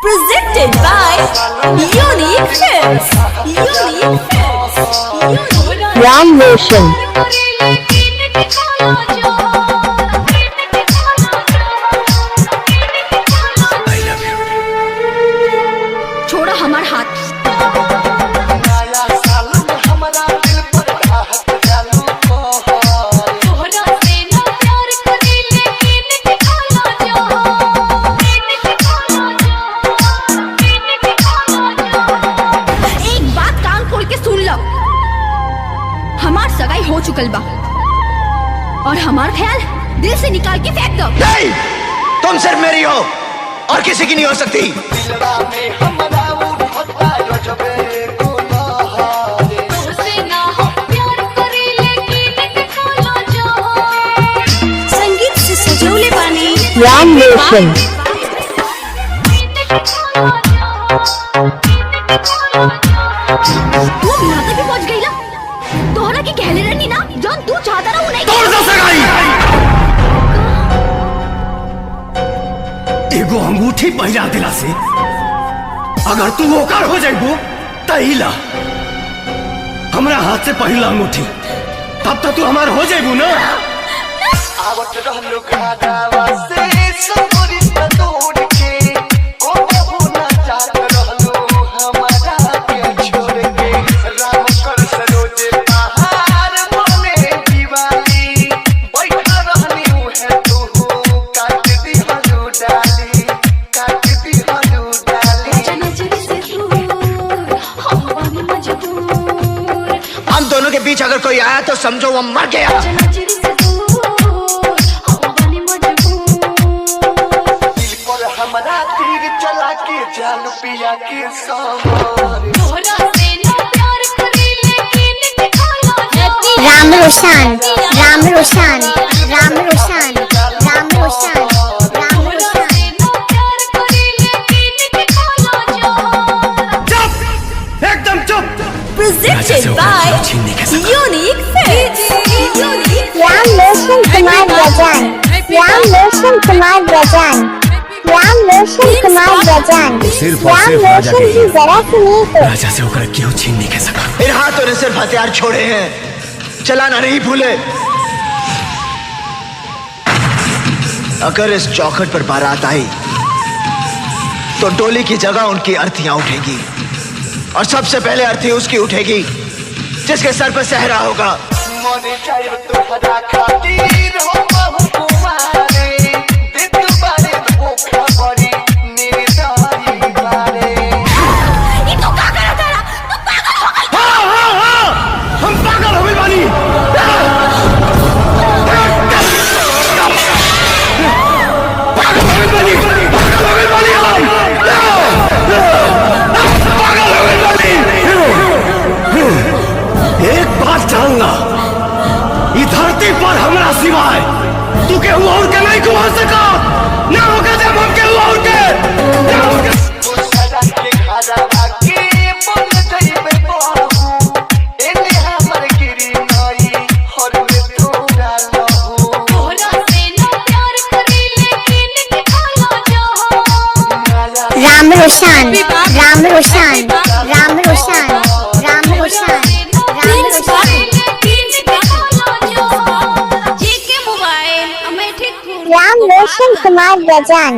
Presented by Unique Films. Unique Films. Ram Roshan. छोड़ा हमार हाथ। एक बात कान खोल के सुन लो, हमार सगाई हो चुकल बा और हमार ख्याल दिल से निकाल के फेंक दो। नहीं, तुम सिर्फ मेरी हो और किसी की नहीं हो सकती। संगीत से सजौले बानी Ram Roshan. तू नाता भी पहुंच गई ना, तोहरा की कहले रहनी ना, जौन तू चाहता ना वो नहीं। तोड़ दो सगाई। एगो अंगूठी पहिरा दिला से अगर तू ओकर हो जाइबो तहिला हमरा हाथ से पहिला अंगूठी, तब तो तू हमार हो जाइबू ना। आवत रहलो खादावा से सबरी तोड़ के को ना जात रहलो हमारा के छोड़ के राम कर सरोज पहाड़ बने दीवाली बैठा रहनी है तू काट दी हलू डाली काट दी हलू डाली। नजर से दूर हम बने मजबूर, हम दोनों के बीच अगर कोई आया तो समझो वो मर गया। नजर से दूर हम बने मजबूर। दिल पर हमारा तीर चला के जान पिया के सामान तोहरा से ना प्यार करी लेकिन दिखाला जाती। Ram Roshan. Ram Roshan. Ram Roshan. Ram Roshan. Ram Roshan. चुप, एकदम चुप। Presented by Unique Films. Unique Ram Roshan Kumar Rajan. Ram Roshan Kumar Rajan. Ram Roshan Kumar Rajan. सिर्फ और Ram सिर्फ राजा Roshan के की जरा सुनिए तो राजा से होकर क्यों छीन नहीं सका। इन हाथों ने सिर्फ हथियार छोड़े हैं, चलाना नहीं भूले। अगर इस चौखट पर बारात आई तो डोली की जगह उनकी अर्थियां उठेगी और सबसे पहले अर्थी उसकी उठेगी जिसके सर पर सहरा होगा। ये तो क्या करा तेरा? तू पागल हो गई। हम पागल हो गए बानी। पागल हो गए बानी। पागल हो गए बानी हम। पागल हो गए बानी। एक बात जानना, इस धरती पर हमरा सिवाय तू केहू और के नहीं घुमा सका। ना होगा जब हम केहू और के ना होगा। Ram Roshan. Ram Roshan. Ram Roshan. Ram Roshan. Ram Roshan. जी के मोबाइल मैं ठीक हूँ। Ram Roshan Kumar Rajan.